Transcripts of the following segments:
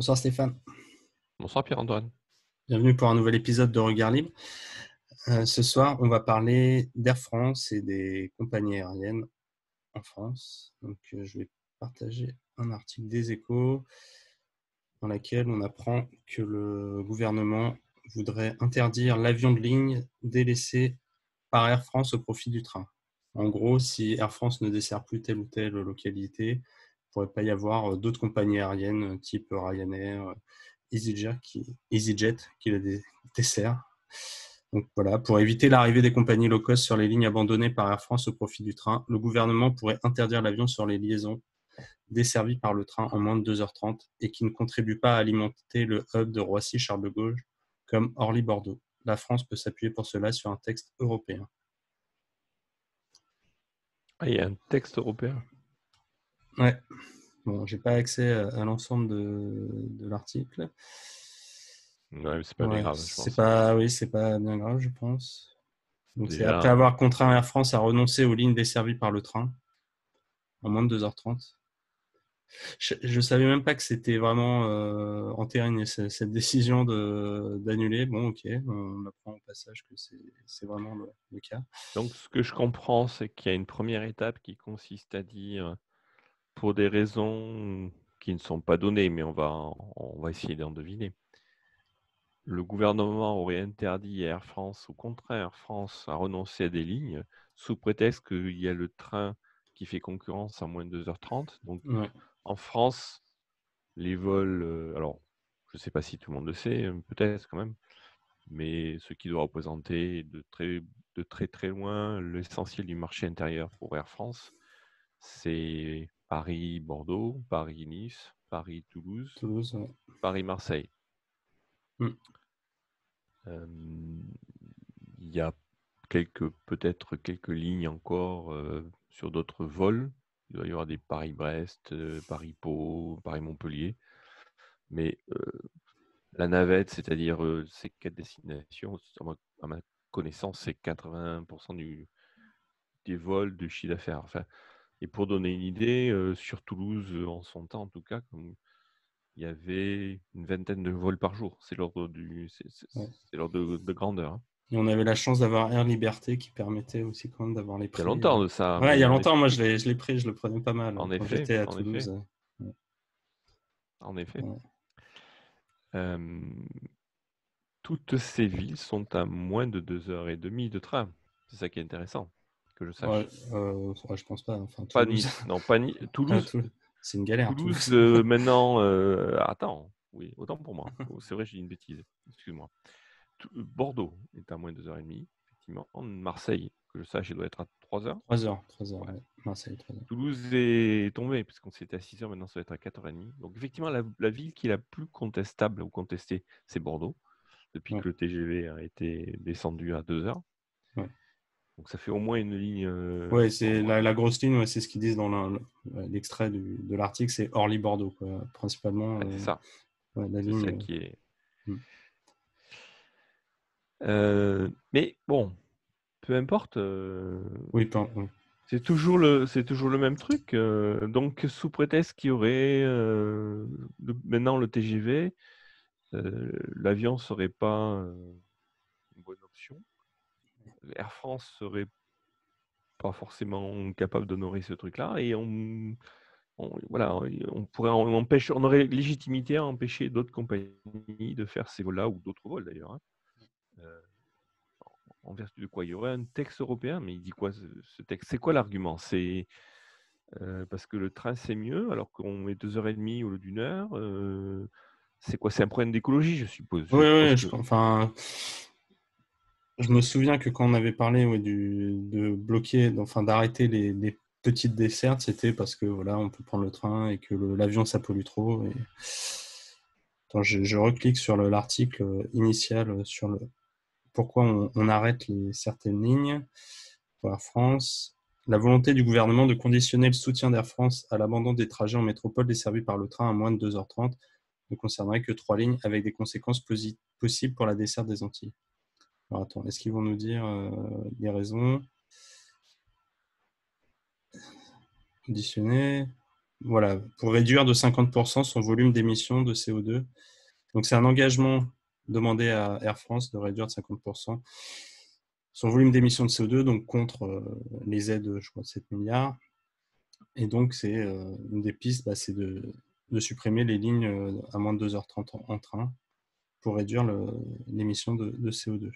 Bonsoir Stéphane, Bonsoir Pierre-Antoine. bienvenue pour un nouvel épisode de Regard Libre. Ce soir, on va parler d'Air France et des compagnies aériennes en France. Donc, je vais partager un article des Échos dans lequel on apprend que le gouvernement voudrait interdire l'avion de ligne délaissé par Air France au profit du train. En gros, si Air France ne dessert plus telle ou telle localité, il ne pourrait pas y avoir d'autres compagnies aériennes type Ryanair, EasyJet qui le dessert. Donc voilà, pour éviter l'arrivée des compagnies low cost sur les lignes abandonnées par Air France au profit du train, le gouvernement pourrait interdire l'avion sur les liaisons desservies par le train en moins de 2h30 et qui ne contribuent pas à alimenter le hub de Roissy-Charles de Gaulle comme Orly-Bordeaux. La France peut s'appuyer pour cela sur un texte européen. Ah, il y a un texte européen. Ouais, bon, j'ai pas accès à l'ensemble de l'article. Ouais, mais c'est pas bien Ouais, grave, je c'est pense. pas, oui, c'est pas bien grave, je pense. Donc c'est après Déjà, avoir contraint Air France à renoncer aux lignes desservies par le train en moins de 2h30. Je savais même pas que c'était vraiment entériné cette décision d'annuler. Bon, ok, on apprend au passage que c'est vraiment le cas. donc ce que je comprends, c'est qu'il y a une première étape qui consiste à dire, pour des raisons qui ne sont pas données, mais on va essayer d'en deviner. Le gouvernement aurait interdit à Air France, ou contraint Air France, à renoncer à des lignes sous prétexte qu'il y a le train qui fait concurrence à moins de 2h30. Donc Ouais. en France, les vols, alors je ne sais pas si tout le monde le sait, peut-être quand même, mais ce qui doit représenter de très très loin l'essentiel du marché intérieur pour Air France, c'est Paris-Bordeaux, Paris-Nice, Paris-Toulouse, Toulouse, ouais. Paris-Marseille. Mm. Euh, Il y a peut-être quelques lignes encore sur d'autres vols. Il doit y avoir des Paris-Brest, Paris-Pau, Paris-Montpellier. Mais la navette, c'est-à-dire ces 4 destinations, à ma connaissance, c'est 80% des vols de chiffre d'affaires. Enfin, et pour donner une idée, sur Toulouse, en son temps en tout cas, il y avait une vingtaine de vols par jour. C'est Ouais. l'ordre de grandeur, hein. Et on avait la chance d'avoir Air Liberté qui permettait aussi quand même d'avoir les Il y a prix. longtemps de ça, Ouais, il y a mais en longtemps, effet, moi je l'ai pris, je le prenais pas mal en quand effet, j'étais à en effet, Toulouse. Ouais. en effet. Ouais. Euh, Toutes ces villes sont à moins de 2h30 de train. C'est ça qui est intéressant, que je Ouais, sache. ouais, je pense pas. Enfin, Pas Toulouse, Nice, non, pas Nice. Toulouse, C'est une galère, Toulouse Toulouse. maintenant. Attends, oui, autant pour moi. Oh, c'est vrai, j'ai dit une bêtise. Excuse-moi. Bordeaux est à moins de 2h30, effectivement. Marseille, que je sache, il doit être à 3h. 3 heures, Ouais. ouais. Marseille, 3 heures. Toulouse est tombé, puisqu'on s'était à 6h, maintenant ça va être à 4h30. Donc, effectivement, la ville qui est la plus contestable ou contestée, c'est Bordeaux, depuis Ouais, que le TGV a été descendu à 2h. ouais. Donc, ça fait au moins une ligne Ouais, en c'est moins. la grosse ligne, ouais, c'est ce qu'ils disent dans l'extrait de l'article, c'est Orly-Bordeaux, quoi. Principalement, Ah, c'est ça. ouais, la C'est ça ligne. qui est. Hmm. Mais bon, peu importe. Oui, oui. C'est toujours le même truc. Donc, sous prétexte qu'il y aurait maintenant le TGV, l'avion serait pas une bonne option. Air France serait pas forcément capable d'honorer ce truc-là, et voilà, on aurait légitimité à empêcher d'autres compagnies de faire ces vols-là, ou d'autres vols d'ailleurs, hein. Euh, En vertu de quoi? Il y aurait un texte européen, mais il dit quoi ce texte? C'est quoi l'argument? C'est parce que le train c'est mieux, alors qu'on met 2h30 au lieu d'1 heure. C'est quoi? C'est un problème d'écologie, je suppose. Je Oui, suppose oui, que enfin, je me souviens que quand on avait parlé, ouais, de bloquer, enfin d'arrêter les petites dessertes, c'était parce que voilà, on peut prendre le train et que l'avion ça pollue trop. Attends, je reclique sur l'article initial sur pourquoi on arrête certaines lignes pour Air France. La volonté du gouvernement de conditionner le soutien d'Air France à l'abandon des trajets en métropole desservis par le train à moins de 2h30 ne concernerait que 3 lignes avec des conséquences possibles pour la desserte des Antilles. Alors attends, est-ce qu'ils vont nous dire les raisons? Conditionner. voilà, pour réduire de 50% son volume d'émissions de CO2. Donc, c'est un engagement demandé à Air France de réduire de 50% son volume d'émissions de CO2, donc contre les aides, je crois, de 7 milliards. Et donc, c'est une des pistes, c'est de supprimer les lignes à moins de 2h30 en train pour réduire l'émission de CO2.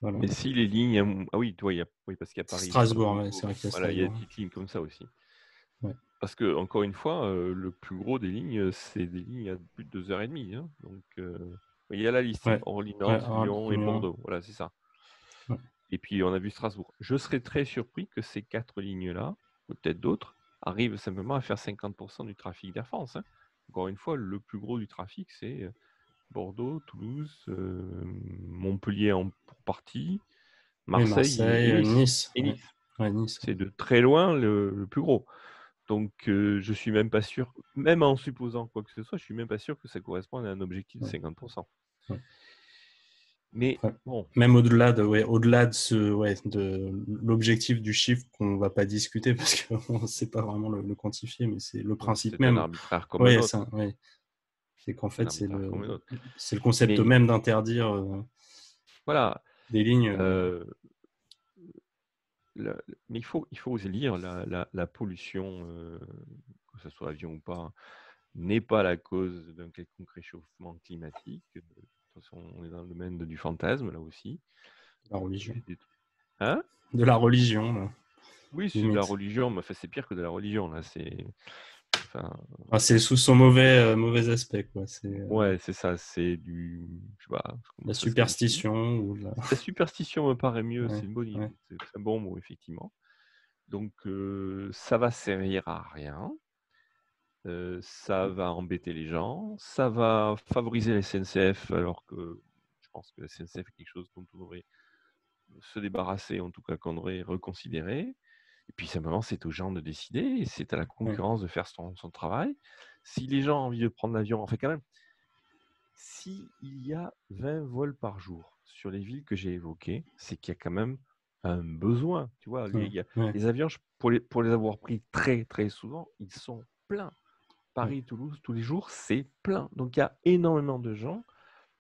Voilà. Mais si les lignes, ah oui, toi, oui, parce qu'il y a Paris, Strasbourg, ouais, c'est Strasbourg, vrai qu'il y a voilà, il y a des Strasbourg. petites lignes comme ça aussi. Ouais. Parce que, encore une fois, le plus gros des lignes, c'est des lignes à plus de 2h30. Hein. Donc, il y a la liste, Ouais. Orly, Ouais, Nantes, Lyon et Lyon. Bordeaux. Voilà, c'est ça. Ouais. Et puis, on a vu Strasbourg. Je serais très surpris que ces 4 lignes-là, ou peut-être d'autres, arrivent simplement à faire 50% du trafic d'Air France. Hein. Encore une fois, le plus gros du trafic, c'est Bordeaux, Toulouse, Montpellier pour partie, Oui, Marseille et Marseille, Nice. Nice. Et Ouais. Nice. Ouais, Nice. C'est de très loin le plus gros. Donc, je suis même pas sûr, même en supposant quoi que ce soit, je suis même pas sûr que ça corresponde à un objectif de Ouais. 50%. Ouais. Mais Ouais. bon, Même au-delà de l'objectif du chiffre qu'on va pas discuter parce qu'on ne sait pas vraiment le quantifier, mais c'est le principe c'est un même. arbitraire comme un Oui, autre. c'est qu'en Un fait, arbitraire comme un autre. c'est le concept Mais même d'interdire voilà. des lignes. Mais il faut oser lire la pollution, que ce soit avion ou pas, n'est pas la cause d'un quelconque réchauffement climatique. De toute façon, on est dans le domaine du fantasme, là aussi. La religion. Hein? De la religion, là, Oui, c'est de la limite. religion, mais enfin, c'est pire que de la religion, là. Enfin, C'est sous son mauvais aspect, quoi. C'est ouais, c'est ça, c'est je sais pas comment la ça se qualifie. superstition ou la... La superstition me paraît mieux, Ouais, ouais, c'est un bon mot, effectivement. Donc, ça va servir à rien. Ça va embêter les gens, ça va favoriser la SNCF, alors que je pense que la SNCF est quelque chose dont on devrait se débarrasser, en tout cas qu'on devrait reconsidérer. Et puis simplement, c'est aux gens de décider, c'est à la ouais, concurrence de faire son travail. Si les gens ont envie de prendre l'avion, en fait quand même, s'il y a 20 vols par jour sur les villes que j'ai évoquées, c'est qu'il y a quand même un besoin. Tu vois, ouais, ouais, les avions, pour les avoir pris très très souvent, ils sont pleins. ouais. Paris-Toulouse, tous les jours, c'est plein. Donc, il y a énormément de gens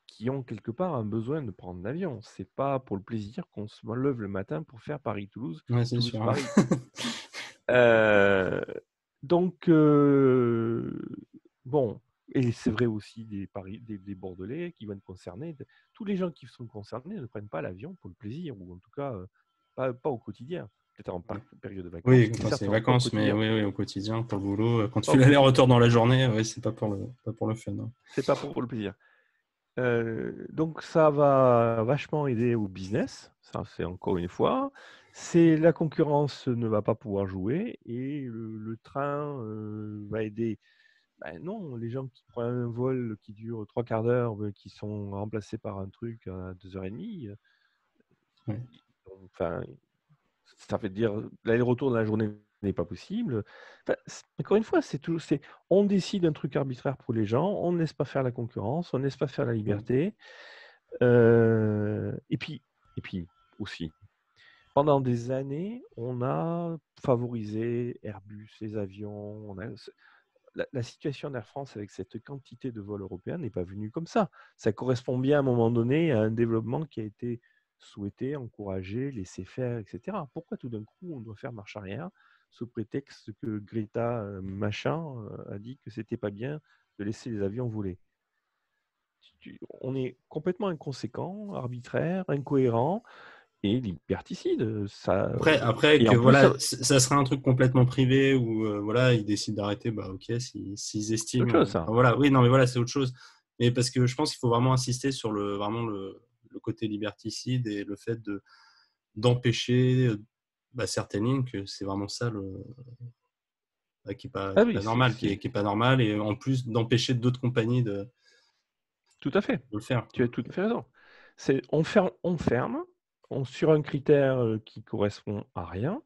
qui ont quelque part un besoin de prendre l'avion. C'est pas pour le plaisir qu'on se lève le matin pour faire Paris-Toulouse, Ouais, c'est sûr. Toulouse-Paris. Euh, donc, bon, et c'est vrai aussi des Bordelais qui vont être concernés. Tous les gens qui sont concernés ne prennent pas l'avion pour le plaisir, ou en tout cas, pas au quotidien. Peut-être en période de vacances, Oui, mais quand c'est les certainement pas au vacances, mais quotidien. oui, oui, au quotidien, pour le boulot, quand tu Pas fais au quotidien. l'aller-retour dans la journée, ouais, c'est pas pour le fun. Hein. C'est pas pour le plaisir. Donc ça va vachement aider au business, ça c'est encore une fois. C'est la concurrence ne va pas pouvoir jouer et le train va aider. Ben non, les gens qui prennent un vol qui dure 3/4 d'heure, qui sont remplacés par un truc à 2h30, Ouais, enfin, ça veut dire l'aller-retour de la journée n'est pas possible. Enfin, encore une fois, on décide un truc arbitraire pour les gens, on ne laisse pas faire la concurrence, on ne laisse pas faire la ouais, liberté. Et puis aussi, pendant des années, on a favorisé Airbus, les avions. La situation d'Air France avec cette quantité de vols européens n'est pas venue comme ça. Ça correspond bien à un moment donné à un développement qui a été souhaité, encouragé, laissé faire, etc. Pourquoi tout d'un coup on doit faire marche arrière sous prétexte que Greta machin a dit que c'était pas bien de laisser les avions voler? On est complètement inconséquent, arbitraire, incohérent et liberticide. Après Et que en plus, voilà, ça serait un truc complètement privé où voilà, ils décident d'arrêter, bah ok, s'ils c'est autre estiment. chose, ça. Voilà, oui, non, mais voilà, c'est autre chose. Mais parce que je pense qu'il faut vraiment insister sur le côté liberticide et le fait d'empêcher certaines lignes, que c'est vraiment ça Ah qui est oui, pas normal, qui est pas normal, et en plus d'empêcher d'autres compagnies tout à fait. de le faire. Tu as tout à fait raison. On ferme sur un critère qui correspond à rien,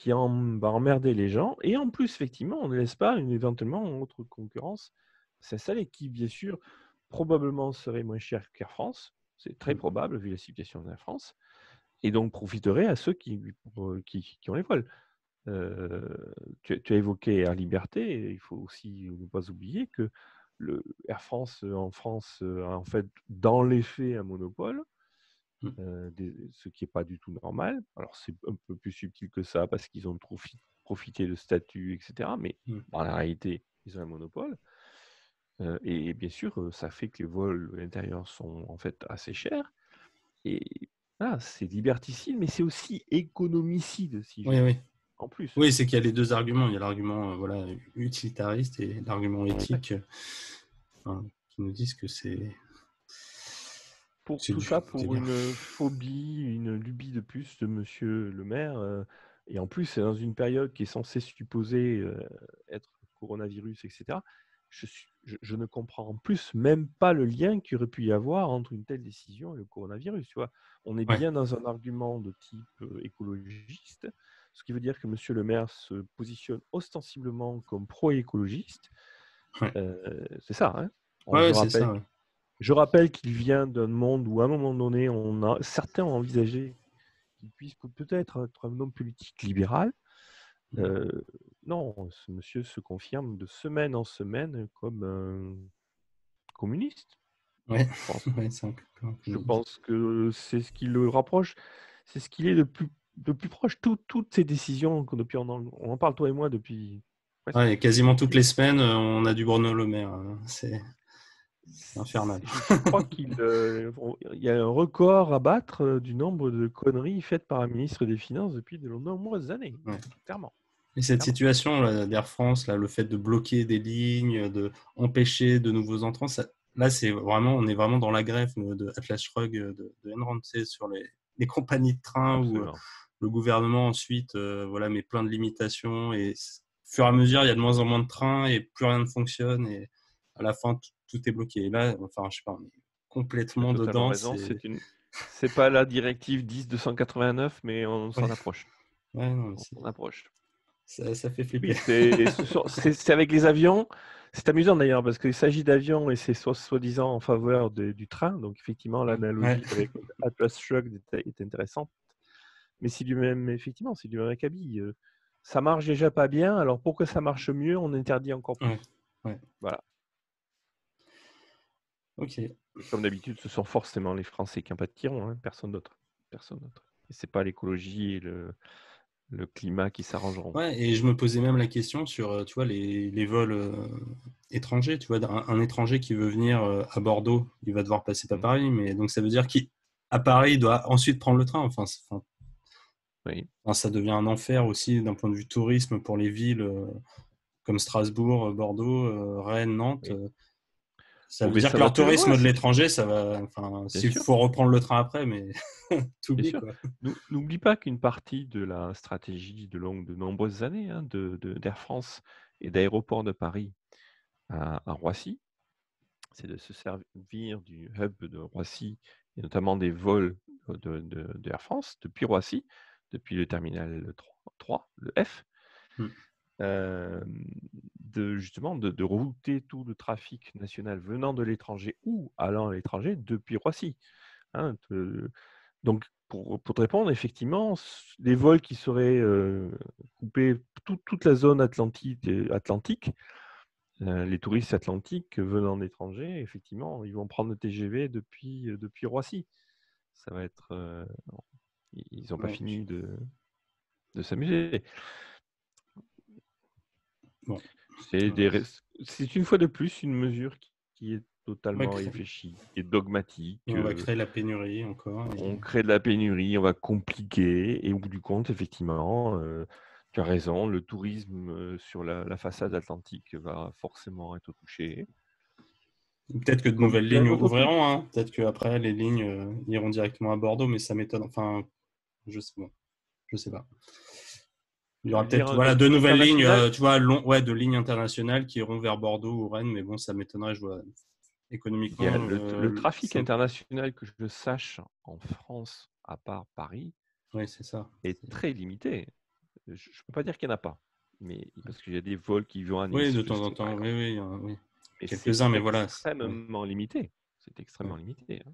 va emmerder les gens, et en plus, effectivement, on ne laisse pas éventuellement une autre concurrence s'installer, qui, bien sûr, probablement serait moins cher qu'Air France. C'est très probable, vu la situation d'Air France, et donc profiterait à ceux qui ont les vols. Tu as évoqué Air Liberté, et il faut aussi ne pas oublier que Air France en France a en fait dans les faits un monopole, Mm. ce qui n'est pas du tout normal. Alors c'est un peu plus subtil que ça parce qu'ils ont profité de statut, etc. Mais Mm. dans la réalité, ils ont un monopole. Et bien sûr, ça fait que les vols à l'intérieur sont en fait assez chers. Et voilà, c'est liberticide, mais c'est aussi économicide, si Oui, j'ose oui. dire, en plus. Oui, c'est qu'il y a les deux arguments. Il y a l'argument voilà, utilitariste et l'argument Ouais. éthique qui nous disent que c'est Tout ça c'est pour bien. une phobie, une lubie de plus de monsieur le maire. Et en plus, c'est dans une période qui est censée supposer être coronavirus, etc. Je ne comprends en plus même pas le lien qu'il aurait pu y avoir entre une telle décision et le coronavirus. Tu vois. On est Ouais, bien dans un argument de type écologiste, ce qui veut dire que monsieur le maire se positionne ostensiblement comme pro-écologiste. ouais. C'est ça, hein. Ouais, Je ouais, c'est rappelle ça. Ouais. je rappelle qu'il vient d'un monde où, à un moment donné, certains ont envisagé qu'il puisse peut-être être un homme politique libéral. Mm. Euh, non, ce monsieur se confirme de semaine en semaine comme un communiste, Ouais, je pense. ouais, c'est un peu Je communiste. pense que c'est ce qui le rapproche, c'est ce qu'il est le plus proche. Toutes ces décisions, depuis on en parle toi et moi depuis presque Ouais, et quasiment toutes depuis les semaines, on a du Bruno Le Maire. C'est infernal. Je crois il y a un record à battre du nombre de conneries faites par un ministre des Finances depuis de nombreuses années, Ouais. clairement. Et cette Clairement. situation là, d'Air France, là, le fait de bloquer des lignes, de empêcher de nouveaux entrants, là, on est vraiment dans la greffe de Atlas Shrugged de Enron, tu sais, sur les compagnies de train où Absolument. le gouvernement ensuite voilà, met plein de limitations et au fur et à mesure, il y a de moins en moins de trains et plus rien ne fonctionne et à la fin, tout est bloqué. Et là, enfin, je sais pas, on est Tu as complètement totalement dedans. raison. C'est pas la directive 10-289, mais on Ouais, s'en approche. ouais, non, On s'en approche. ça fait flipper. Oui, c'est avec les avions. C'est amusant d'ailleurs parce qu'il s'agit d'avions et c'est soi-disant en faveur du train. Donc effectivement, Ouais. l'analogie avec Atlas Shrugged est intéressante. Mais effectivement, c'est du même acabit. Ça marche déjà pas bien, alors pour que ça marche mieux, on interdit encore Ouais, plus. ouais. Voilà. Ok. Et comme d'habitude, ce sont forcément les Français qui en pâtiront, hein, personne d'autre. Personne d'autre. Et c'est pas l'écologie et le climat qui s'arrangeront. Ouais, et je me posais même la question sur, tu vois, les vols étrangers. Tu vois, un étranger qui veut venir à Bordeaux, il va devoir passer par Mhm. Paris, mais donc ça veut dire qu'à Paris, il doit ensuite prendre le train. Oui. Ça devient un enfer aussi d'un point de vue tourisme pour les villes comme Strasbourg, Bordeaux, Rennes, Nantes. Oui. Ça Bon, veut mais dire ça que va leur plus loin, tourisme de l'étranger, ça va. Enfin, bien s'il sûr. faut reprendre le train après, mais Bien t'oublies sûr. quoi. N'oublie pas qu'une partie de la stratégie de nombreuses années, hein, d'Air France et d'Aéroports de Paris à Roissy, c'est de se servir du hub de Roissy et notamment des vols d'Air France depuis Roissy, depuis le terminal 3, le F, Hmm. justement de router tout le trafic national venant de l'étranger ou allant à l'étranger depuis Roissy. Hein, donc, pour te répondre, effectivement, les vols qui seraient coupés, toute la zone atlantique, les touristes atlantiques venant d'étrangers, effectivement, ils vont prendre le TGV depuis Roissy. Ça va être. Ils n'ont pas Ouais. fini de s'amuser. Bon. C'est une fois de plus une mesure qui est On va totalement créer, réfléchie, qui est dogmatique. et on va créer la pénurie encore. On crée de la pénurie, on va compliquer, et au bout du compte, effectivement, tu as raison, le tourisme sur la façade atlantique va forcément être touché, Peut-être que de comme nouvelles plein lignes d'autres trucs. ouvriront, hein. Peut-être qu'après, les lignes iront directement à Bordeaux, mais ça m'étonne. Enfin, je sais pas. Il y Tu aura veux dire peut-être voilà, des deux lignes nouvelles lignes, internationales? tu vois, de lignes internationales qui iront vers Bordeaux ou Rennes, mais bon, ça m'étonnerait, je vois. Il y a Économiquement, le trafic international que je sache en France, à part Paris, oui, c'est ça. est très limité. Je ne peux pas dire qu'il n'y en a pas, mais parce qu'il y a des vols qui vont à Oui, Nice, de je temps en sais par temps, oui, exemple. oui, oui. Mais c'est Quelques-uns, mais voilà. Oui, extrêmement limité. C'est ouais. extrêmement limité, hein.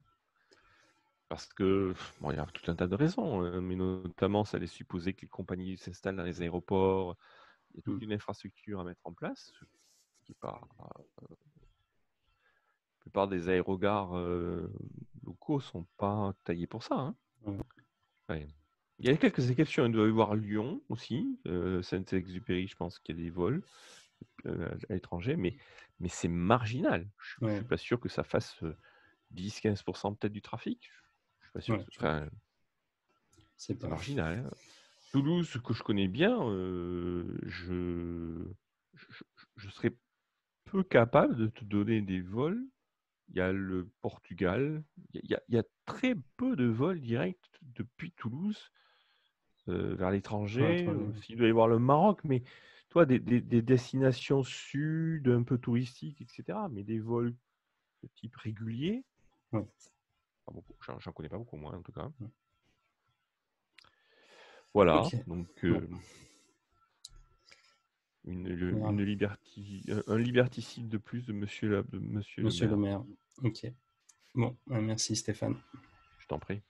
Parce que, bon, il y a tout un tas de raisons, mais notamment, ça laisse supposer que les compagnies s'installent dans les aéroports. Il y a toute Mm. une infrastructure à mettre en place, qui est pas, la plupart des aérogares locaux sont pas taillés pour ça, hein. Ouais. Ouais. Il y a quelques exceptions. Il doit y avoir Lyon aussi, Saint-Exupéry, je pense qu'il y a des vols à l'étranger, mais c'est marginal. Je Ouais. suis pas sûr que ça fasse 10-15% peut-être du trafic. Je suis pas sûr. Ouais, Enfin, c'est c'est pas. marginal, hein. Toulouse, que je connais bien, je serais peu capable de te donner des vols. Il y a le Portugal. Il y a très peu de vols directs depuis Toulouse vers Ouais, l'étranger. étranger. S'il doit y avoir le Maroc, mais toi, des destinations sud, un peu touristiques, etc. Mais des vols de type régulier, Ouais. pas beaucoup. J'en connais pas beaucoup, moi, en tout cas. Ouais. Voilà, Ok. donc Bon, voilà. un liberticide de plus de monsieur le Monsieur le maire. maire. Ok. Bon, merci Stéphane. Je t'en prie.